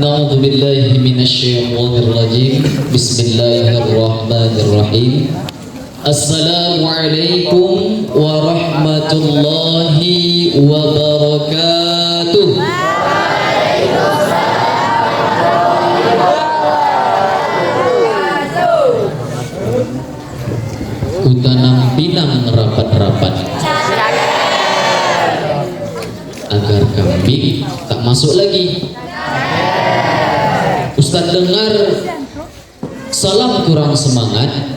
A'udzu billahi minasyaitonir rajim. Bismillahirrahmanirrahim. Assalamualaikum warahmatullahi wabarakatuh. Kutanam pinang rapat-rapat agar kambing tak masuk lagi. Ustaz dengar salam kurang semangat,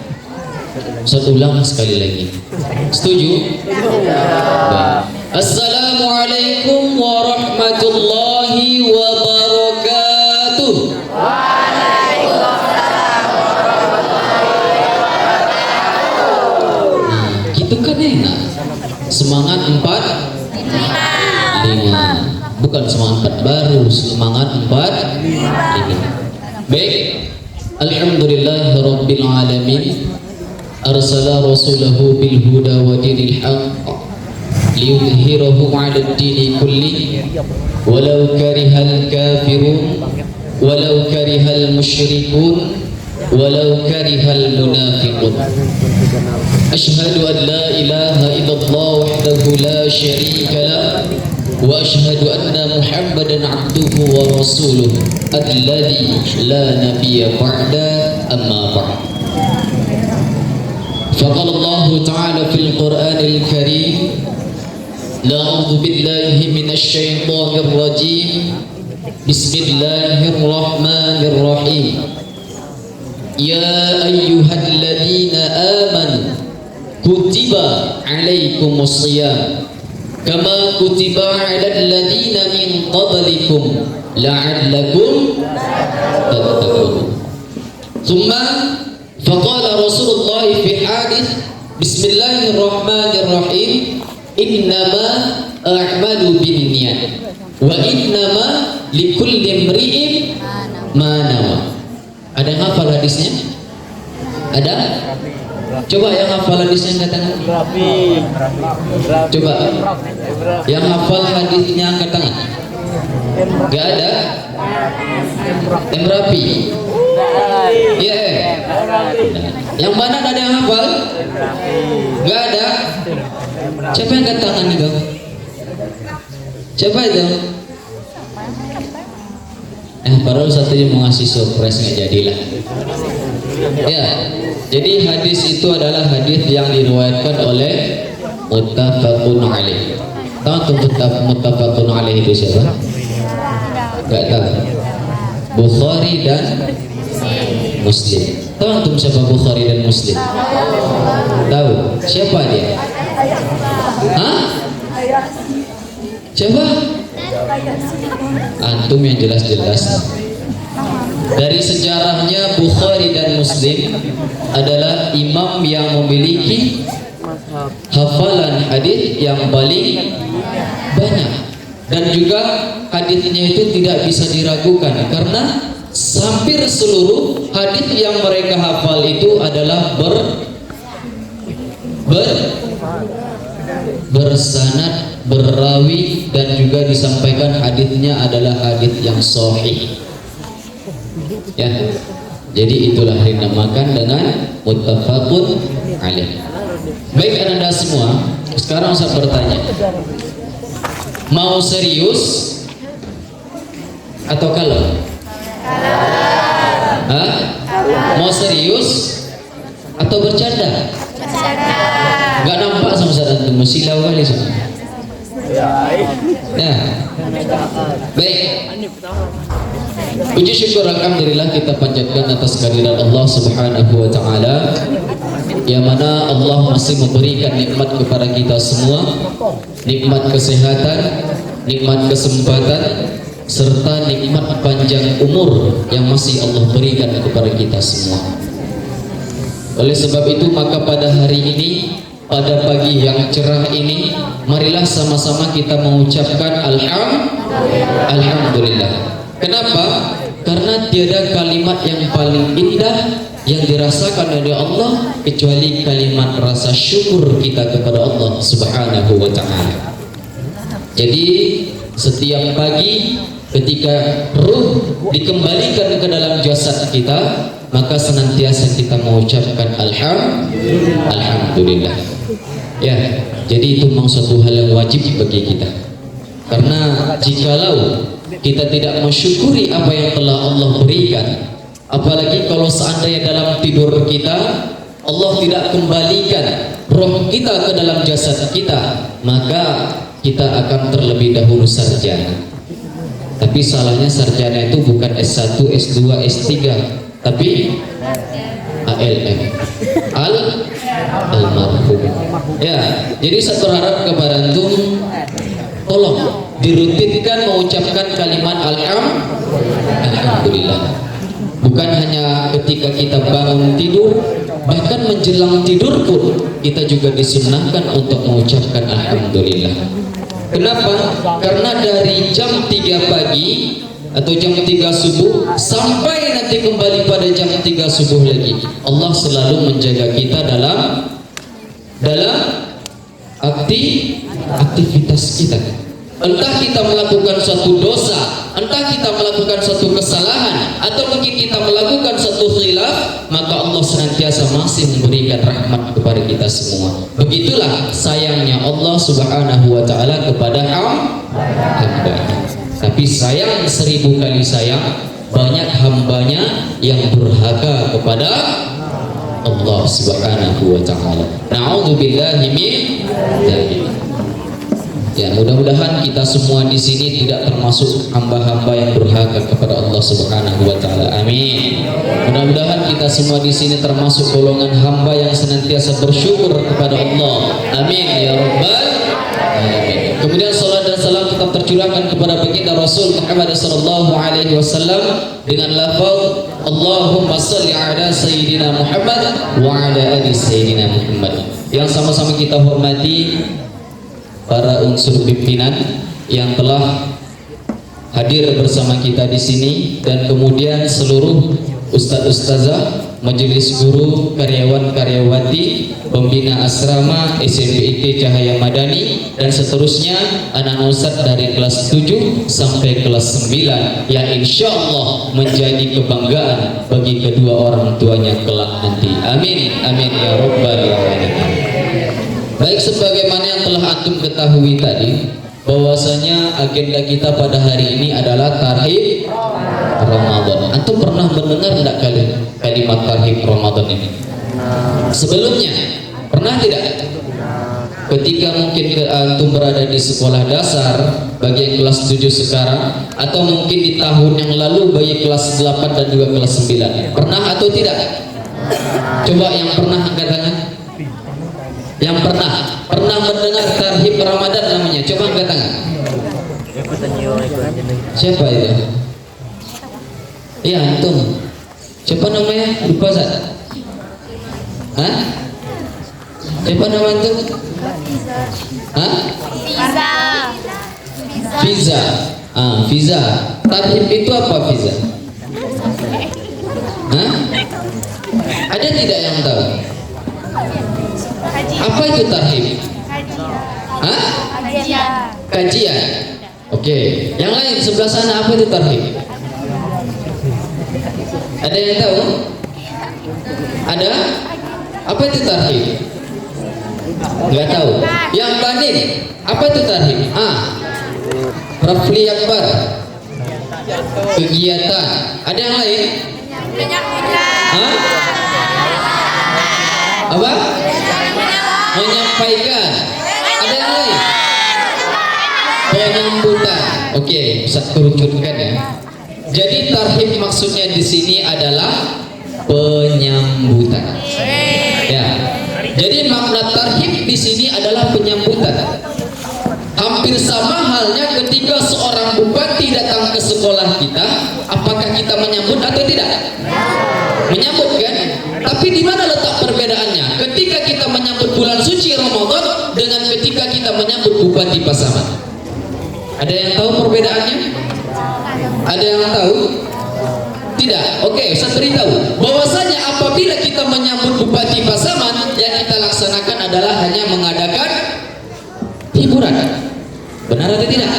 Ustaz ulang sekali lagi. Setuju? Baik. Assalamualaikum warahmatullahi wabarakatuh. Nah, gitu kan enak. Semangat 4, 5. Bukan semangat 4 baru, semangat 4, 5. Baik, alhamdulillahi rabbil alamin. Arsala rasulahu bil huda wa dinil haqq liyudhhirahu 'ala ad-dini kulli walau karihal kafirun walau karihal musyrikun walau karihal munafiqun. Asyhadu an la ilaha illallah wahdahu la syarika lah wa asyhadu anna Muhammadan 'abduhu wa rasuluh alladzi la nabiyya ba'da amma ba'd. Faqala Allah ta'ala fil Qur'anil Karim, A'udzu billahi minasy syaithanir rajim. Bismillahirrahmanirrahim. Ya ayyuhalladzina amanu kutiba 'alaikumus shiyam kama kutiba 'alal ladzina min qablikum la'allakum tattaqun. Thumma faqala Rasulullah fi hadits Bismillahirrahmanirrahim, innama a'malu binniyat wa innama likulli imri'in ma nawa. Ada yang hafal hadisnya? Ada? Coba yang hafal hadisnya angkat tangan. Coba yang hafal hadisnya angkat tangan. Gak ada? Emrapi. Iya. Yang mana ada yang hafal? Gak ada. Siapa yang angkat tangan itu? Siapa itu? Baru satunya mau ngasih surprise, nggak jadilah. Ya, jadi hadis itu adalah hadis yang diriwayatkan oleh muttafaqun alaih. Tahu muttafaqun alaih itu siapa? Nggak tahu. Bukhari dan Muslim. Tahu antum siapa Bukhari dan Muslim? Tahu. Siapa dia? Hah? Siapa? Antum yang jelas-jelas. Dari sejarahnya Bukhari dan Muslim adalah imam yang memiliki hafalan hadis yang paling banyak, dan juga hadisnya itu tidak bisa diragukan karena hampir seluruh hadis yang mereka hafal itu adalah bersanad, berawi, dan juga disampaikan hadisnya adalah hadis yang sahih. Ya, jadi itulah dinamakan dengan muttafaqun alaih. Baik Anda semua, sekarang saya bertanya, mau serius atau kalem? Hah? Mau serius atau bercanda? Gak nampak sama saya antum, silau kali semua. Ya. Baik. Puji syukur alhamdulillah kita panjatkan atas kehadiran Allah Subhanahu wa taala, yang mana Allah masih memberikan nikmat kepada kita semua, nikmat kesehatan, nikmat kesempatan, serta nikmat panjang umur yang masih Allah berikan kepada kita semua. Oleh sebab itu, maka pada hari ini, pada pagi yang cerah ini, marilah sama-sama kita mengucapkan Alhamdulillah. Kenapa? Karena tiada kalimat yang paling indah yang dirasakan oleh Allah kecuali kalimat rasa syukur kita kepada Allah Subhanahu wa ta'ala. Jadi setiap pagi ketika ruh dikembalikan ke dalam jasad kita, maka senantiasa kita mengucapkan alhamdulillah. Ya, jadi itu memang suatu hal yang wajib bagi kita. Karena jikalau kita tidak mensyukuri apa yang telah Allah berikan, apalagi kalau seandainya dalam tidur kita Allah tidak kembalikan roh kita ke dalam jasad kita, maka kita akan terlebih dahulu sarjana. Tapi salahnya sarjana itu bukan S1, S2, S3, tapi ALM, almarhum. Ya, jadi saya berharap kepada antum, tolong dirutinkan mengucapkan kalimat alhamdulillah. Bukan hanya ketika kita bangun tidur, bahkan menjelang tidur pun kita juga disunnahkan untuk mengucapkan alhamdulillah. Kenapa? Karena dari jam 3 pagi atau jam 3 subuh sampai nanti kembali pada jam 3 subuh lagi, Allah selalu menjaga kita dalam aktivitas kita. Entah kita melakukan suatu dosa, entah kita melakukan suatu kesalahan, atau mungkin kita melakukan suatu khilaf, maka Allah senantiasa masih memberikan rahmat kepada kita semua. Begitulah sayangnya Allah Subhanahu wa ta'ala kepada hamba. Tapi sayang 1000 kali sayang, banyak hambanya yang durhaka kepada Allah Subhanahu wa ta'ala. Na'udzubillahi min dzalik. Ya, mudah-mudahan kita semua di sini tidak termasuk hamba-hamba yang durhaka kepada Allah Subhanahu wa ta'ala. Amin. Mudah-mudahan kita semua di sini termasuk golongan hamba yang senantiasa bersyukur kepada Allah. Amin ya rabbal alamin. Kemudian salat dan salam tetap tercurahkan kepada baginda Rasul Muhammad sallallahu alaihi wasallam dengan lafaz Allahumma shalli ala sayyidina Muhammad wa ala ali sayyidina Muhammad. Yang sama-sama kita hormati para unsur pimpinan yang telah hadir bersama kita di sini, dan kemudian seluruh ustadz-ustazah, majelis guru, karyawan-karyawati, pembina asrama SMPIT Cahaya Madani, dan seterusnya anak ustadz dari kelas 7 sampai kelas 9 yang insya Allah menjadi kebanggaan bagi kedua orang tuanya kelak nanti. Amin, amin ya rabbal alamin. Baik, sebagaimana yang telah antum ketahui tadi, bahwasanya agenda kita pada hari ini adalah tarhib Ramadan. Antum pernah mendengar tidak kalimat tarhib Ramadan ini? Sebelumnya pernah tidak? Ketika mungkin antum berada di sekolah dasar bagi yang kelas 7 sekarang, atau mungkin di tahun yang lalu bagi kelas 8 dan juga kelas 9, pernah atau tidak? Coba yang pernah angkat tangan. Yang pernah mendengar tarhib Ramadan namanya, coba angkat tangan. Siapa itu? Iya, antum. Siapa namanya? Lupa Ustaz. Hah? Siapa nama antum? Hah? Fiza. Fiza. Tarhib itu apa, Fiza? Hah? Ada tidak yang tahu? Apa itu tarhib? Hah? Kajian. Oke. Yang lain sebelah sana, apa itu tarhib? Ada yang tahu? Ada? Apa itu tarhib? Enggak tahu. Yang banding, apa itu tarhib? Rafli Akbar. Kegiatan. Ada yang lain? Hah? Apa? Menyampaikan. Ada yang lain? Penyambutan. Oke, Ustaz kerucutkan ya. Jadi tarhib maksudnya di sini adalah penyambutan. Ya. Jadi makna tarhib di sini adalah penyambutan. Hampir sama halnya ketika seorang bupati datang ke sekolah kita, apakah kita menyambut atau tidak? Menyambut kan? Tapi di mana letak perbedaannya? Ketika kita menyambut bulan suci Ramadan dengan ketika kita menyambut Bupati Pasaman. Ada yang tahu perbedaannya? Ada yang tahu? Tidak. Oke, saya beritahu bahwasanya apabila kita menyambut Bupati Pasaman, yang kita laksanakan adalah hanya mengadakan hiburan. Benar atau tidak?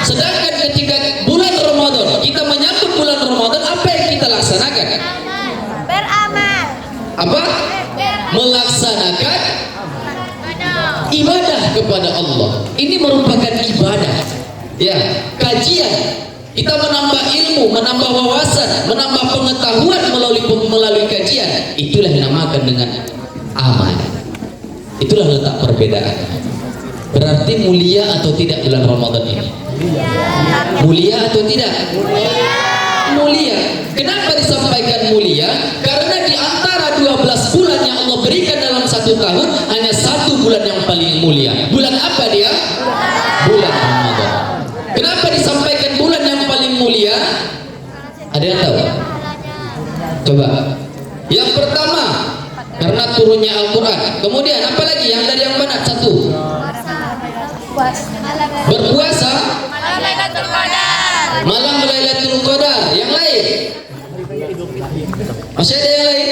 Sedangkan ketika bulan Ramadan, kita menyambut bulan Ramadan, apa yang kita laksanakan? Beramal. Apa? Melaksanakan ibadah kepada Allah. Ini merupakan ibadah. Ya, kajian. Kita menambah ilmu, menambah wawasan, menambah pengetahuan melalui kajian. Itulah yang dinamakan dengan amal. Itulah letak perbedaan. Berarti mulia atau tidak bulan Ramadan ini? Mulia atau tidak? Mulia. Kenapa disampaikan mulia? Karena di antara 12 bulan yang Allah berikan dalam satu tahun, hanya satu bulan yang paling mulia. Bulan apa dia? Bulan Ramadan. Kenapa disampaikan bulan yang paling mulia? Ada yang tahu? Coba. Yang pertama, karena turunnya Al-Quran. Kemudian apa lagi? Yang dari yang mana? Satu. Berpuasa. Malam Lailatul Qadar. Yang lain? Masih ada yang lain?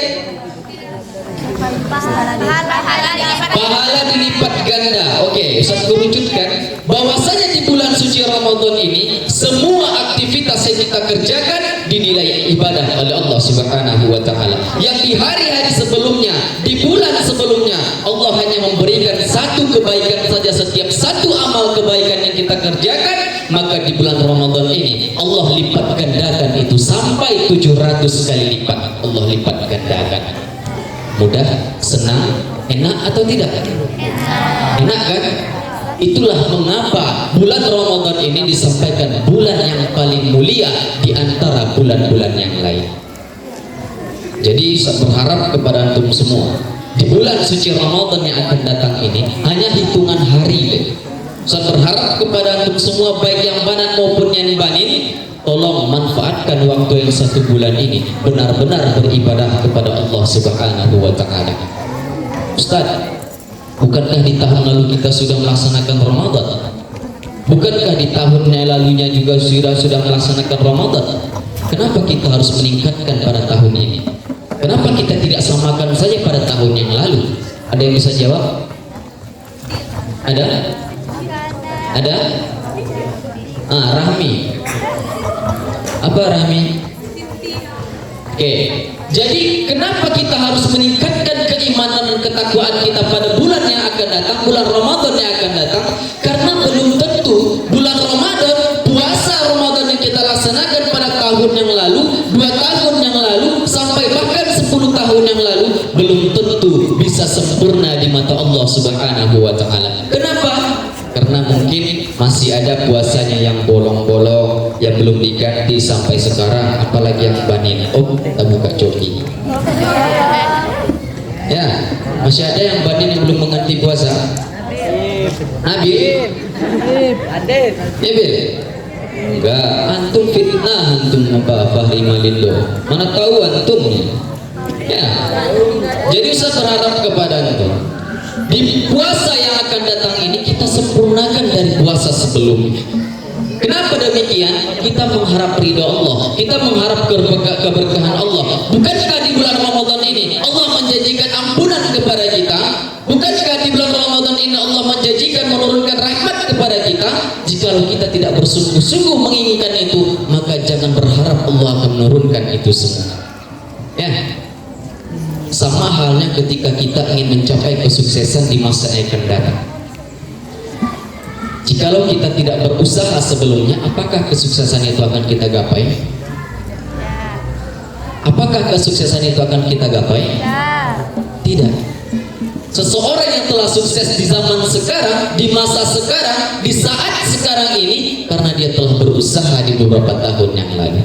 Pahala dilipat ganda. Oke, Ustaz kerucutkan bahwasanya di bulan suci Ramadan ini semua aktivitas yang kita kerjakan dinilai ibadah oleh Allah Subhanahu wa taala. Yang di hari-hari sebelumnya, di bulan sebelumnya, Allah hanya memberikan satu kebaikan saja. Setiap satu amal kebaikan yang kita kerjakan, maka di bulan Ramadan ini Allah lipat gandakan itu sampai 700 kali lipat. Allah lipat gandakan. Mudah, senang, enak atau tidak? Enak kan? Itulah mengapa bulan Ramadan ini disampaikan bulan yang paling mulia di antara bulan-bulan yang lain. Jadi saya berharap kepada antum semua, di bulan suci Ramadan yang akan datang ini hanya hitungan hari. Saya berharap kepada antum semua, baik yang banan maupun yang banin, tolong manfaatkan waktu yang satu bulan ini benar-benar beribadah kepada Allah Subhanahu wa taala. Ustaz, bukankah di tahun lalu kita sudah melaksanakan Ramadan? Bukankah di tahun yang lalunya juga sudah melaksanakan Ramadan? Kenapa kita harus meningkatkan pada tahun ini? Kenapa kita tidak samakan saja pada tahun yang lalu? Ada yang bisa jawab? Ada? Ada? Rahmi. Apa Rahmi? Oke. Jadi kenapa kita harus meningkatkan keimanan dan ketakwaan kita pada bulan yang akan datang, bulan Ramadan yang akan datang? Karena belum tentu bulan Ramadan, puasa Ramadan yang kita laksanakan pada tahun yang lalu, 2 tahun yang lalu, sampai bahkan 10 tahun yang lalu, belum tentu bisa sempurna di mata Allah Subhanahu wa taala. Kenapa? Karena mungkin masih ada puasanya yang bolong-bolong, yang belum diganti sampai sekarang, apalagi yang banin. Oh, kita buka coki. Ya, masih ada yang banin yang belum mengganti puasa. Nabi, Ibil, enggak, antum fitnah, antum Fahri Malindo. Mana tahu antum? Ya, jadi saya berharap kepada antum, di puasa yang akan datang ini kita sempurnakan dari puasa sebelumnya. Kenapa demikian? Kita mengharap ridha Allah, kita mengharap keberkahan Allah. Bukankah di bulan Ramadan ini Allah menjanjikan ampunan kepada kita? Bukankah di bulan Ramadan ini Allah menjanjikan menurunkan rahmat kepada kita? Jikalau kita tidak bersungguh-sungguh menginginkan itu, maka jangan berharap Allah akan menurunkan itu semua. Ya. Sama halnya ketika kita ingin mencapai kesuksesan di masa yang akan datang. Jikalau kita tidak berusaha sebelumnya, apakah kesuksesan itu akan kita gapai? Apakah kesuksesan itu akan kita gapai? Tidak. Seseorang yang telah sukses di zaman sekarang, di masa sekarang, di saat sekarang ini, karena dia telah berusaha di beberapa tahun yang lalu.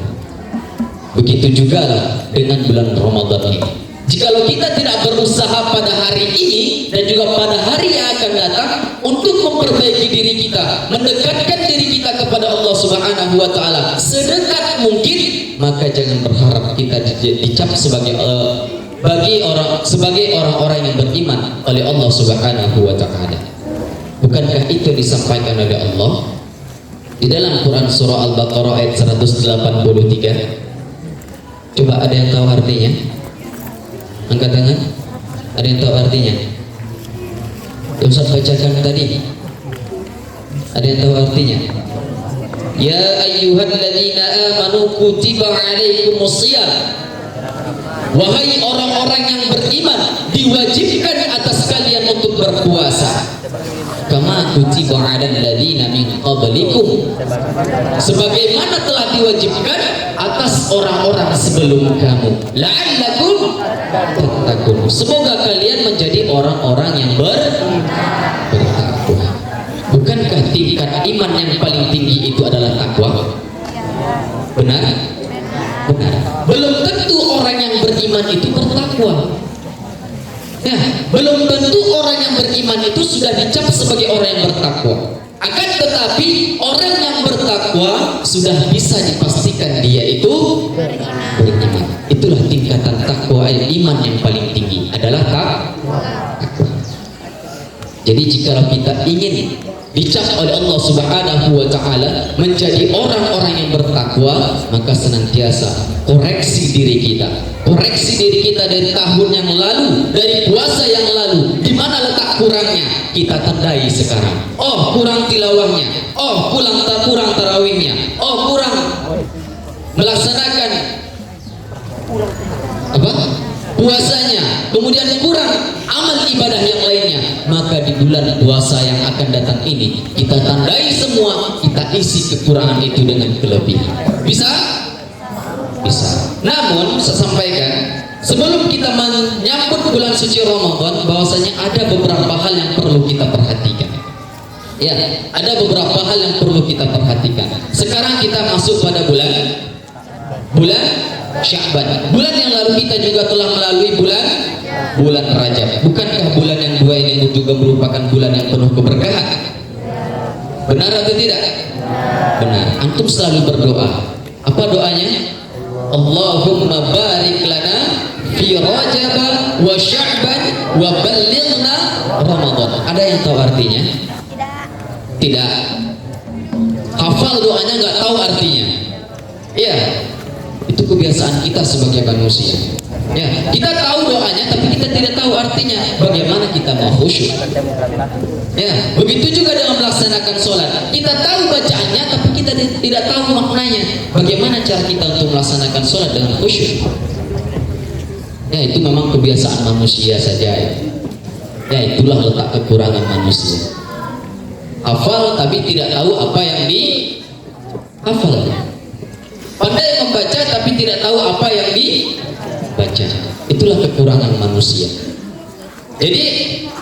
Begitu juga lah dengan bulan Ramadan ini. Jikalau kita tidak berusaha pada hari ini dan juga pada hari yang akan datang untuk memperbaiki diri kita, mendekatkan diri kita kepada Allah Subhanahu wa taala sedekat mungkin, maka jangan berharap kita dicap sebagai orang-orang yang beriman oleh Allah Subhanahu wa taala. Bukankah itu disampaikan oleh Allah di dalam Quran surah Al-Baqarah ayat 183? Coba ada yang tahu artinya? Angkat tangan. Ada yang tahu artinya? Ustaz bacakan tadi. Ada yang tahu artinya? Ya ayyuhalladzina amanu kutiba alaikumusiyam. Wahai orang-orang yang beriman, diwajibkan atas kalian untuk berpuasa. Kama kutiba 'alal ladzina min qablikum. Sebagaimana telah diwajibkan atas orang-orang sebelum kamu. La'allakum tattaqun. Semoga kalian menjadi orang-orang yang bertakwa. Bukankah tingkat iman yang paling tinggi itu adalah takwa? Benar? Benar. Belum tentu orang yang beriman itu bertakwa. Nah, belum tentu orang yang beriman itu sudah dicap sebagai orang yang bertakwa. Akan tetapi orang yang bertakwa sudah bisa dipastikan dia itu beriman. Itulah tingkatan takwa, iman yang paling tinggi adalah takwa. Jadi jika kita ingin dicap oleh Allah Subhanahu wa taala menjadi orang-orang yang bertakwa, maka senantiasa koreksi diri kita. Koreksi diri kita dari tahun yang lalu, dari puasa yang lalu. Di mana letak kurangnya? Kita tandai sekarang. Oh, kurang tilawahnya. Oh, kurang tarawihnya. Oh, kurang melaksanakan puasanya, kemudian kurang amal ibadah yang lainnya. Maka di bulan puasa yang akan datang ini kita tandai semua, kita isi kekurangan itu dengan kelebihan. Bisa? Bisa. Namun saya sampaikan, sebelum kita menyambut bulan suci Ramadan, bahwasanya ada beberapa hal yang perlu kita perhatikan. Ya, ada beberapa hal yang perlu kita perhatikan. Sekarang kita masuk pada bulan Sya'ban. Bulan yang lalu kita juga telah melalui bulan Rajab. Bukankah bulan yang dua ini juga merupakan bulan yang penuh keberkahan? Benar atau tidak? Benar. Antum selalu berdoa. Apa doanya? Allahumma barik lana fi Rajab wa Sya'ban wa ballighna Ramadan. Ada yang tahu artinya? Tidak. Hafal doanya, nggak tahu artinya. Iya. Itu kebiasaan kita sebagai manusia. Ya, kita tahu doanya tapi kita tidak tahu artinya. Bagaimana kita mau khusyuk? Ya, begitu juga dalam melaksanakan sholat. Kita tahu bacaannya tapi kita tidak tahu maknanya. Bagaimana cara kita untuk melaksanakan sholat dengan khusyuk? Ya, itu memang kebiasaan manusia saja. Ya, itulah letak kekurangan manusia. Hafal tapi tidak tahu apa yang dihafal. Pandai membaca tapi tidak tahu apa yang dibaca. Itulah kekurangan manusia. Jadi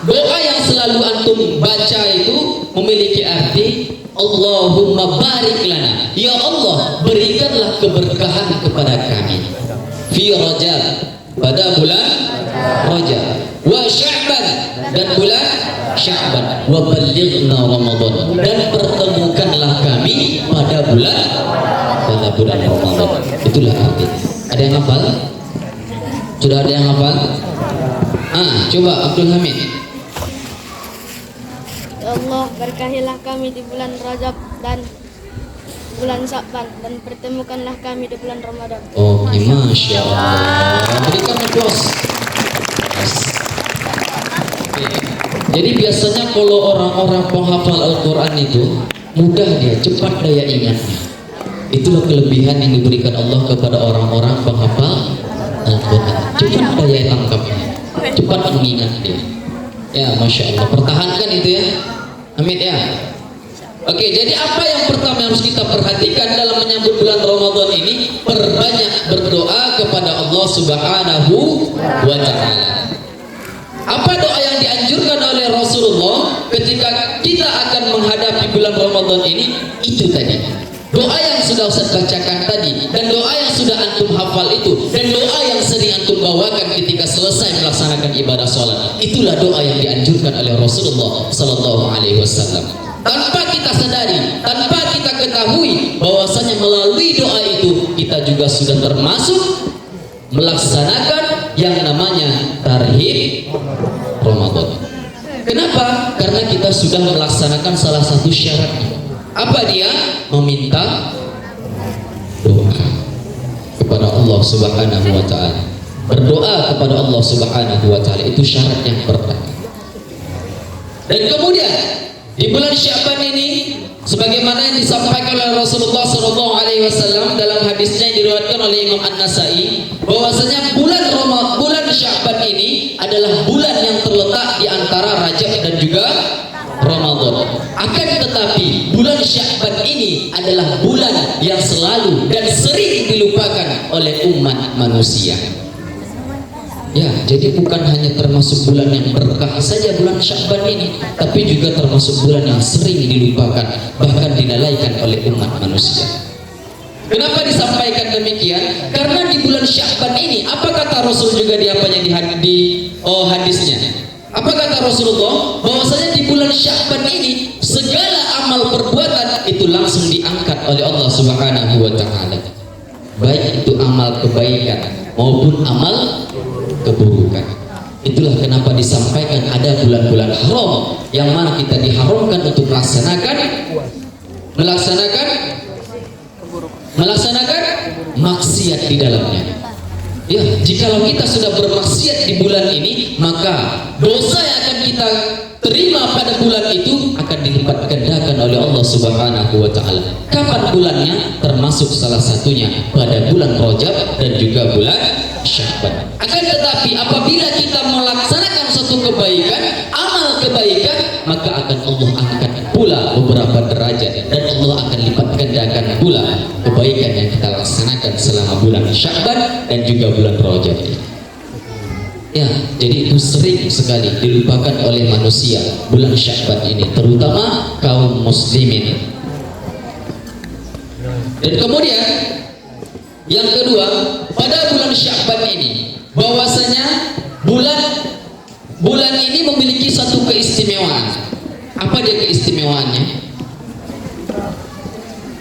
doa yang selalu antum baca itu memiliki arti Allahumma barik lana. Ya Allah, berikanlah keberkahan kepada kami. Fi Rajab, pada bulan Rajab. Wa Sya'ban, dan bulan Sya'ban. Wa ballighna Ramadan, dan pertemukanlah kami pada bulan Ramadan. Itulah arti. Ada yang hafal? Sudah ada yang hafal? Coba Abdul Hamid. Ya Allah, berkahilah kami di bulan Rajab dan bulan Sya'ban, dan pertemukanlah kami di bulan Ramadan. Oh, Masya Allah. Berikan aplaus. Jadi biasanya kalau orang-orang penghafal Al-Quran itu mudah dia, cepat daya ingatnya. Itulah kelebihan yang diberikan Allah kepada orang-orang penghafal Al-Quran. Cepat daya tangkapnya, cepat mengingat dia. Ya, Masya Allah. Pertahankan itu ya, Hamid ya. Oke, jadi apa yang pertama harus kita perhatikan dalam menyambut bulan Ramadan ini? Perbanyak berdoa kepada Allah Subhanahu wa Ta'ala. Apa doa yang dianjurkan oleh Rasulullah ketika kita akan menghadapi bulan Ramadan ini? Itu tadi, doa yang sudah Ustaz bacakan tadi, dan doa yang sudah antum hafal itu, dan doa yang sering antum bawakan ketika selesai melaksanakan ibadah sholat. Itulah doa yang dianjurkan oleh Rasulullah Sallallahu Alaihi Wasallam. Tanpa kita sadari, tanpa kita ketahui bahwasanya melalui doa itu kita juga sudah termasuk melaksanakan yang namanya tarhib Ramadan. Kenapa? Karena kita sudah melaksanakan salah satu syaratnya. Apa dia? Meminta doa kepada Allah Subhanahu wa Ta'ala. Berdoa kepada Allah Subhanahu wa Ta'ala itu syarat yang pertama. Dan kemudian di bulan Sya'ban ini sebagaimana yang disampaikan oleh Rasulullah SAW dalam hadisnya yang diriwayatkan oleh Imam An-Nasai, bahwasanya bulan Sya'ban ini adalah bulan yang terletak di antara Rajab dan juga Ramadan. Akan tetapi bulan Sya'ban ini adalah bulan yang selalu dan sering dilupakan oleh umat manusia. Ya, jadi bukan hanya termasuk bulan yang berkah saja bulan Sya'ban ini, tapi juga termasuk bulan yang sering dilupakan, bahkan dinalaikan oleh umat manusia. Kenapa disampaikan demikian? Karena di bulan Sya'ban ini, apa kata Rasul juga di hadisnya? Apa kata Rasulullah? Bahwasanya di bulan Sya'ban ini segala amal perbuatan itu langsung diangkat oleh Allah Subhanahu wa taala. Baik itu amal kebaikan maupun amal keburukan. Itulah kenapa disampaikan ada bulan-bulan haram yang mana kita diharamkan untuk melaksanakan maksiat di dalamnya. Ya, jikalau kita sudah bermaksiat di bulan ini, maka dosa yang akan kita terima pada bulan itu akan dilipat gandakan oleh Allah Subhanahu wa taala. Kapan bulannya? Termasuk salah satunya pada bulan Rajab dan juga bulan Sya'ban. Akan tetapi apabila kita melaksanakan suatu kebaikan, amal kebaikan, maka akan Allah angkat pula beberapa derajat dan Allah akan lipat gandakan pula kebaikan yang kita laksanakan selama bulan Sya'ban dan juga bulan Rajab. Ya, jadi itu sering sekali dilupakan oleh manusia bulan Sya'ban ini, terutama kaum muslimin. Dan kemudian yang kedua, pada bulan Sya'ban ini, bahwasanya bulan ini memiliki satu keistimewaan. Apa dia keistimewaannya?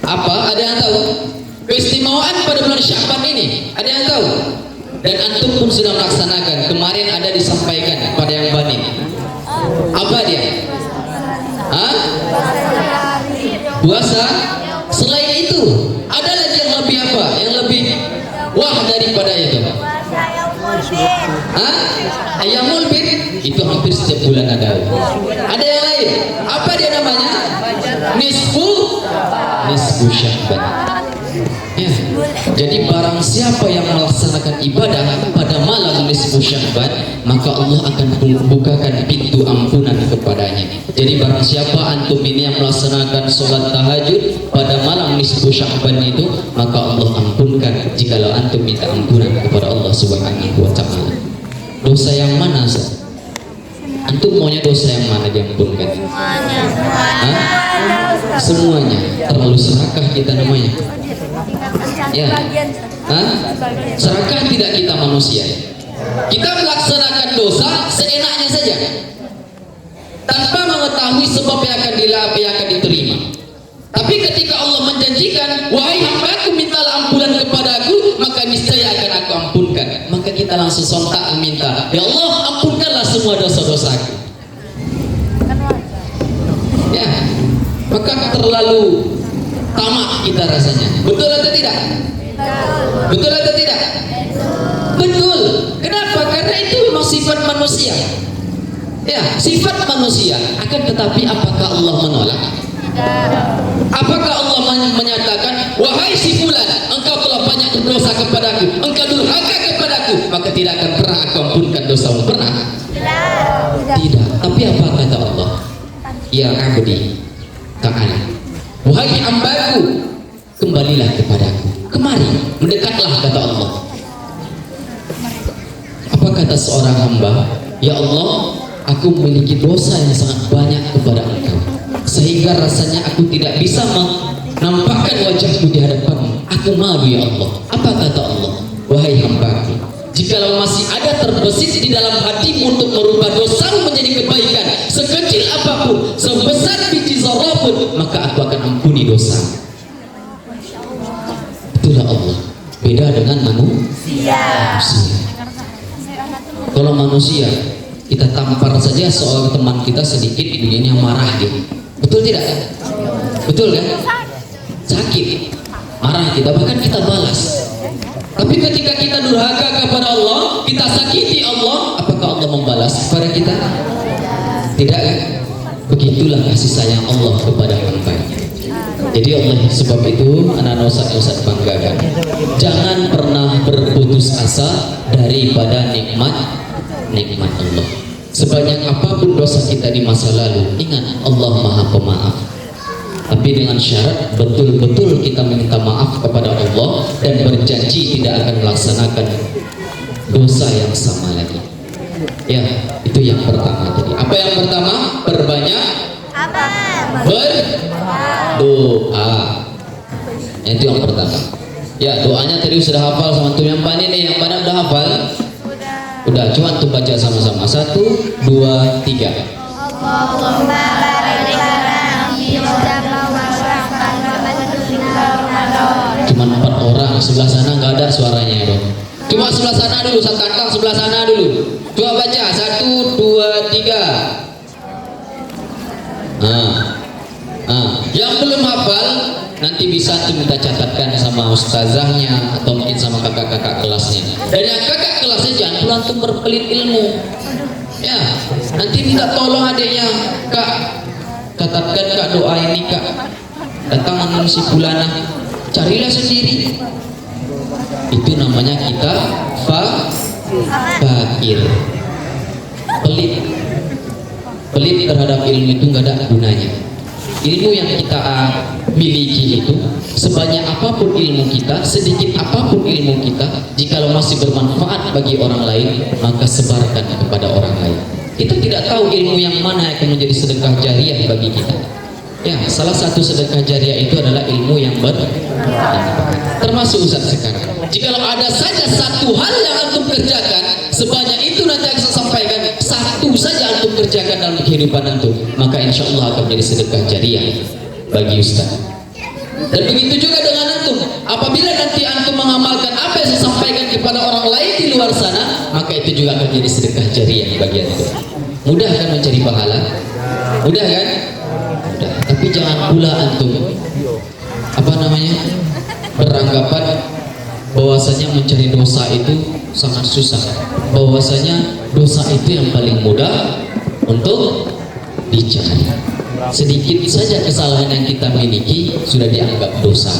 Apa? Ada yang tahu? Keistimewaan pada bulan Sya'ban ini, ada yang tahu? Dan antum pun sudah melaksanakan. Kemarin ada disampaikan pada yang banin. Apa dia? Hah? Puasa. Selain itu, ada lagi yang lebih apa? Yang lebih wah daripada itu? Hah? Ayyamul Bid. Itu hampir setiap bulan ada. Ada yang lain. Apa dia namanya? Nisfu Sya'ban. Ya. Jadi barang siapa yang melaksanakan ibadah pada malam nisfu Sya'ban, maka Allah akan membukakan pintu ampunan kepadanya. Jadi barang siapa antum ini yang melaksanakan sholat tahajud pada malam nisfu Sya'ban itu, maka Allah ampunkan jikalau antum minta ampunan kepada Allah Subhanahu wa taala. Dosa yang mana, Sir? Antum maunya dosa yang mana diampunkan? Semuanya. Terlalu serakah kita namanya. Ya. Serakah tidak kita manusia. Kita melaksanakan dosa seenaknya saja, tanpa mengetahui sebab yang akan diterima. Tapi ketika Allah menjanjikan, wahai hambaku mintalah ampunan kepadaku, maka niscaya akan aku ampunkan. Maka kita langsung sontak meminta, ya Allah ampunkanlah semua dosa-dosaku. Ya, maka terlalu tamak kita rasanya. Betul atau tidak? Betul atau tidak? Betul. Kenapa? Karena itu memang sifat manusia. Ya, sifat manusia. Akan tetapi apakah Allah menolak? Apakah Allah menyatakan, wahai si fulan, engkau telah banyak berdosa kepadaku, engkau durhaka kepadaku, maka tidak akan pernah aku ampunkan dosamu? Pernah? Tidak. Tapi apa kata Allah? Ya abdi ta'ala, wahai hambaku, kembalilah kepadaku, kemari, mendekatlah, kata Allah. Apa kata seorang hamba? Ya Allah, aku memiliki dosa yang sangat banyak kepada engkau, sehingga rasanya aku tidak bisa menampakkan wajahku di hadapanmu. Aku malu ya Allah. Apa kata Allah? Wahai hambaku, jikalau masih ada terbesit di dalam hatimu untuk merubah dosamu menjadi kebaikan, sekecil apapun, sebesar biji zarah pun, maka aku akan ampuni dosa. Itulah Allah. Beda dengan manusia. Kalau manusia, kita tampar saja seorang teman kita sedikit, begini yang marah dia. Betul tidak? Betul kan? Sakit, marah kita, bahkan kita balas. Tapi ketika kita durhaka kepada Allah, kita sakiti Allah, apakah Allah membalas kepada kita? Tidak kan? Begitulah kasih sayang Allah kepada hamba-Nya. Jadi oleh sebab itu anak-anak Ustaz banggakan, jangan pernah berputus asa daripada nikmat Allah. Sebanyak apapun dosa kita di masa lalu, ingat Allah Maha Pemaaf. Tapi dengan syarat betul-betul kita minta maaf kepada Allah dan berjanji tidak akan melaksanakan dosa yang sama lagi. Ya, itu yang pertama tadi. Apa yang pertama? Perbanyak berdoa. Itu yang pertama. Ya, doanya tadi sudah hafal sama antum. Yang panik nih, yang mana udah hafal? Udah, coba antum baca sama-sama. 1, 2, 3. Allahumma barik lana fi rajab wa sya'ban wa ballighna Ramadan. Cuma 4 orang, sebelah sana nggak ada suaranya ya, Bang. Coba sebelah sana dulu, Ustaz Kangkang sebelah sana dulu. Coba baca 1, 2, 3. Yang belum hafal nanti bisa tuh minta catatkan sama ustazahnya atau mungkin sama kakak-kakak kelasnya. Dan yang kakak kelasnya jangan pulang tuh berpelit ilmu. Ya, nanti minta tolong adiknya, Kak, catatkan Kak doa ini Kak. Datang si fulana, carilah sendiri. Itu namanya kita fakir, pelit terhadap ilmu itu nggak ada gunanya. Ilmu yang kita miliki itu, sebanyak apapun ilmu kita, sedikit apapun ilmu kita, jikalau masih bermanfaat bagi orang lain, maka sebarkan kepada orang lain. Kita tidak tahu ilmu yang mana yang akan menjadi sedekah jariah bagi kita. Ya, salah satu sedekah jariah itu adalah ilmu yang bermanfaat. Termasuk Ustaz sekarang. Jikalau ada saja satu hal yang antum kerjakan, sebanyak itu nanti akan saya sampaikan, satu saja antum kerjakan dalam kehidupan antum, maka insya Allah akan menjadi sedekah jariah bagi Ustaz. Dan begitu juga dengan antum, apabila nanti antum mengamalkan apa yang saya sampaikan kepada orang lain di luar sana, maka itu juga akan menjadi sedekah jariah bagi antum. Mudah kan mencari pahala? Mudah kan? Mudah. Tapi jangan pula antum beranggapan bahwasanya mencari dosa itu sangat susah, bahwasanya dosa itu yang paling mudah untuk dicari. Sedikit saja kesalahan yang kita miliki sudah dianggap dosa.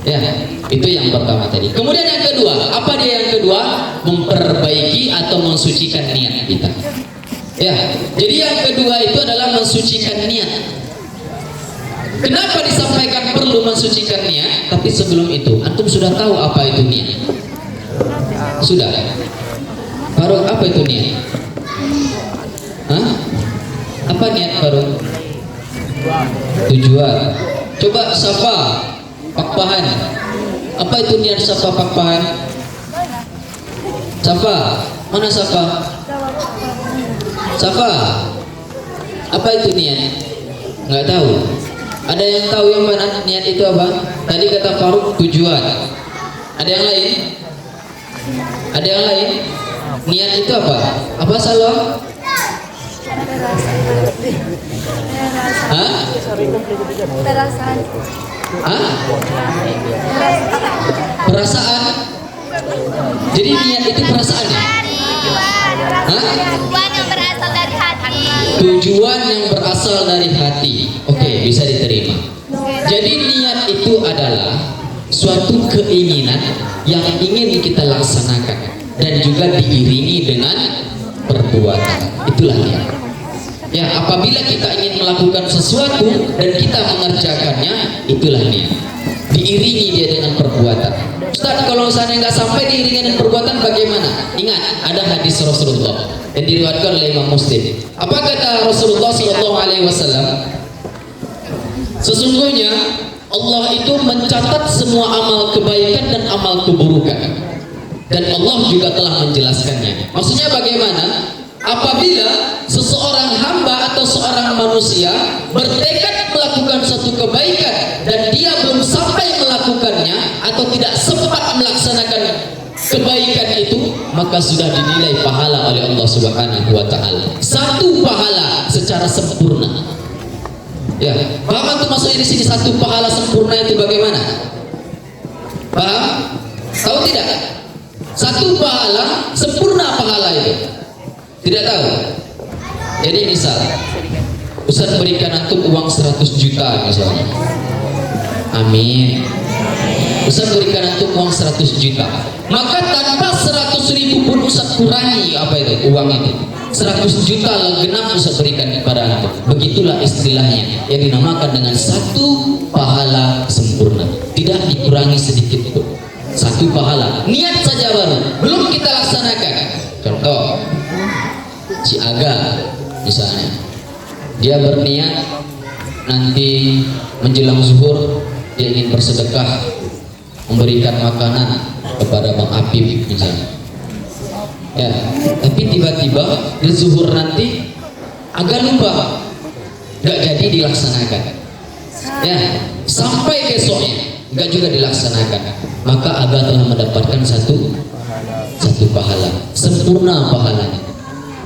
Ya, itu yang pertama tadi. Kemudian yang kedua, apa dia yang kedua? Memperbaiki atau mensucikan niat kita. Ya, jadi yang kedua itu adalah mensucikan niat. Kenapa disampaikan perlu mensucikan niat? Tapi sebelum itu, antum sudah tahu apa itu niat? Sudah? Faruk, apa itu niat? Hah? Apa niat Faruk? Tujuan. Coba Safa, Pakpahan. Apa itu niat Safa, Pakpahan? Safa, mana Safa? Safa, apa itu niat? Nggak tahu. Ada yang tahu yang mana niat itu apa? Tadi kata Faruk tujuan. Ada yang lain? Ada yang lain? Niat itu apa? Apa salah? Hah? Hah? Perasaan. Jadi niat itu perasaan ya? Hah? Tujuan yang berasal dari hati. Tujuan yang berasal dari hati. Oke, bisa diterima. Jadi niat itu adalah suatu keinginan yang ingin kita laksanakan dan juga diiringi dengan perbuatan. Itulah niat. Ya, apabila kita ingin melakukan sesuatu dan kita mengerjakannya, itulah niat. Diiringi dia dengan perbuatan. Ustaz, kalau misalnya nggak sampai diiringi dengan perbuatan bagaimana? Ingat, ada hadis Rasulullah yang diriwayatkan oleh Imam Muslim. Apa kata Rasulullah SAW? Sesungguhnya Allah itu mencatat semua amal kebaikan dan amal keburukan, dan Allah juga telah menjelaskannya. Maksudnya bagaimana? Apabila seseorang hamba atau seorang manusia bertekad melakukan satu kebaikan dan dia belum sampai melakukannya atau tidak sempat melaksanakan kebaikan itu, maka sudah dinilai pahala oleh Allah Subhanahu wa taala. Satu pahala secara sempurna. Ya, paham tuh maksudnya di sini satu pahala sempurna itu bagaimana? Paham? Tahu tidak? Satu pahala sempurna pahala itu. Tidak tahu. Jadi misal Ustaz berikan antum uang 100 juta misalnya. Amin. Ustaz berikan antum uang 100 juta, maka tanpa 100.000 pun Ustaz kurangi apa itu uang itu, 100 juta genap Ustaz berikan kepada antum. Begitulah istilahnya yang dinamakan dengan satu pahala sempurna, tidak dikurangi sedikit pun. Satu pahala, niat saja baru belum kita laksanakan. Contoh si Aga misalnya, dia berniat nanti menjelang zuhur dia ingin bersedekah memberikan makanan kepada Bang Apip misalnya, ya, tapi tiba-tiba di zuhur nanti agak lupa, nggak jadi dilaksanakan, ya, sampai besoknya nggak juga dilaksanakan, maka agak telah mendapatkan satu pahala sempurna pahalanya,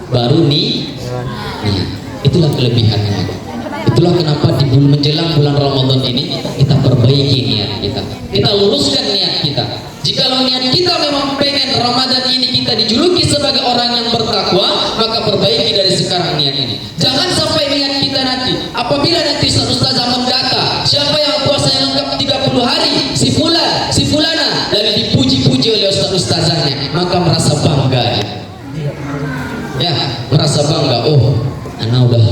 baru niat. Itulah kelebihannya. Itulah kenapa di menjelang bulan Ramadan ini kita perbaiki niat kita luruskan niat kita. Jikalau niat kita memang pengen Ramadan ini kita dijuluki sebagai orang yang bertakwa, maka perbaiki dari sekarang niat ini. Jangan sampai niat kita nanti apabila nanti ustazah mendata siapa yang puasanya lengkap 30 hari, si fulan, si fulana, lalu dipuji-puji oleh ustazahnya, maka merasa bangga ya, merasa bangga, oh ana udah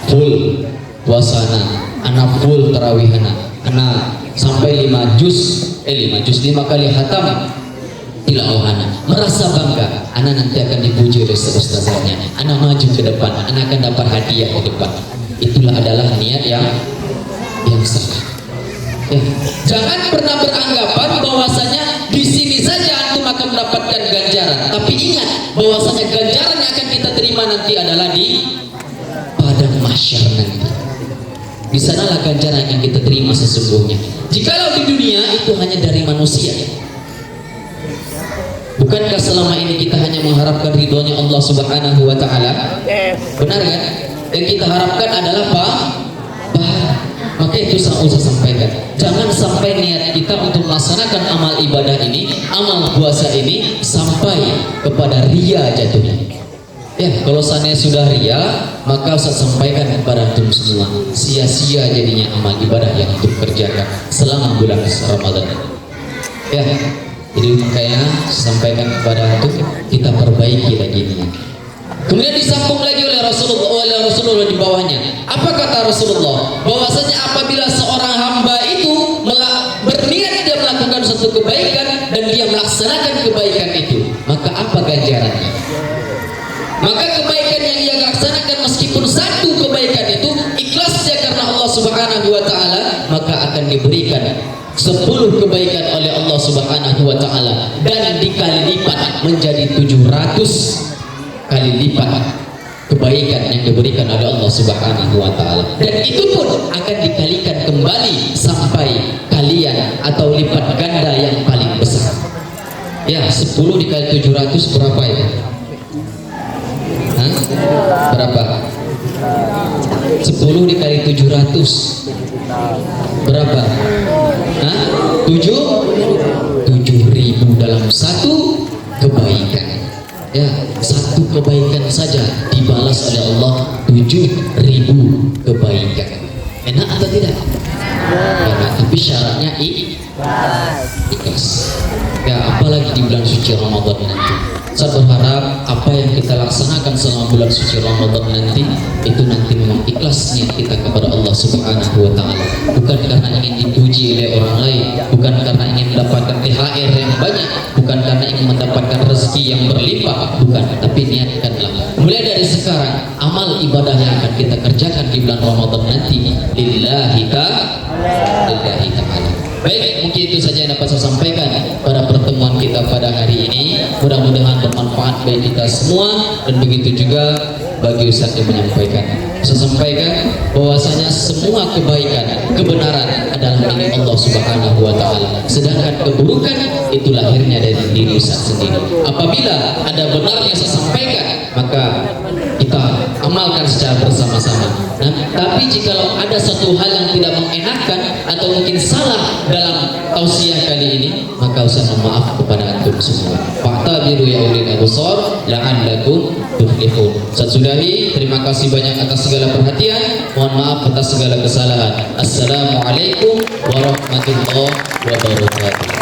full puasana, anak full tarawihana, anak sampai 5 juz 5 kali hatam tilawahana, merasa bangga, anak nanti akan dipuji oleh ustazahnya, anak maju ke depan, anak akan dapat hadiah ke depan. Itulah adalah niat yang sah. Ya. Jangan pernah beranggapan bahwasanya di sini saja antum akan mendapatkan ganjaran, tapi ingat bahwasanya ganjaran yang akan kita terima nanti adalah di padang mahsyar nanti. Di sanalah ganjaran yang kita terima sesungguhnya. Jikalau di dunia itu hanya dari manusia, bukankah selama ini kita hanya mengharapkan ridhonya Allah Subhanahu wa Ta'ala? Benar kan? Yang kita harapkan adalah pahala. Maka itu saya usah sampaikan. Jangan sampai niat kita untuk melaksanakan amal ibadah ini, amal puasa ini sampai kepada ria jatuhnya. Ya, kalau seandainya sudah ria, maka saya sampaikan kepada antum semua, sia-sia jadinya amal ibadah yang antum kerjakan selama bulan Ramadan. Ya, jadi makanya saya sampaikan kepada antum, kita perbaiki lagi niat. Kemudian disambung lagi oleh Rasulullah di bawahnya. Apa kata Rasulullah? Bahwasanya apabila seorang hamba itu berniat dia melakukan suatu kebaikan dan dia melaksanakan kebaikan itu, maka apa ganjarannya? Maka kebaikan yang ia laksanakan meskipun satu kebaikan itu ikhlasnya karena Allah Subhanahu wa Ta'ala, maka akan diberikan 10 kebaikan oleh Allah Subhanahu wa Ta'ala dan dikali lipat menjadi 700 kali lipat kebaikan yang diberikan oleh Allah Subhanahu wa Ta'ala, dan itu pun akan dikalikan kembali sampai kalian atau lipat ganda yang paling besar. Ya, 10 dikali 700 berapa ya? Hah? Berapa? 10 dikali 700 berapa? Hah? 7.000 dalam satu kebaikan. Ya, satu kebaikan saja dibalas oleh Allah 7.000 kebaikan. Enak atau tidak? Enak, tapi syaratnya ikhlas. Ya, apalagi di bulan suci Ramadan nanti. Saya berharap apa yang kita laksanakan selama bulan suci Ramadan nanti itu nanti memang ikhlas niat kita kepada Allah Subhanahu wa Ta'ala, bukan karena ingin dipuji oleh orang lain, bukan karena ingin mendapatkan THR yang banyak, bukan karena ingin mendapatkan rezeki yang berlimpah, bukan, tapi niatkanlah mulai dari sekarang amal ibadah yang akan kita kerjakan di bulan Ramadan nanti lillahi ta'ala. Baik, mungkin itu saja yang dapat saya sampaikan pada pertemuan kita pada hari ini. Mudah-mudahan bermanfaat bagi kita semua dan begitu juga bagi Ustaz yang menyampaikan. Saya sampaikan bahwasanya semua kebaikan, kebenaran adalah milik Allah Subhanahu wa Ta'ala. Sedangkan keburukan itu lahirnya dari diri Ustaz sendiri. Apabila ada benar yang saya sampaikan, maka kita amalkan secara bersama-sama. Nah, tapi jika ada satu hal yang tidak mengenakan atau mungkin salah dalam tausiah kali ini, maka Ustaz mohon maaf kepada antum semua. Fa'tabiru ya ulil absar la'allakum tuflihun. Sudahi, terima kasih banyak atas segala perhatian. Mohon maaf atas segala kesalahan. Assalamualaikum warahmatullahi wabarakatuh.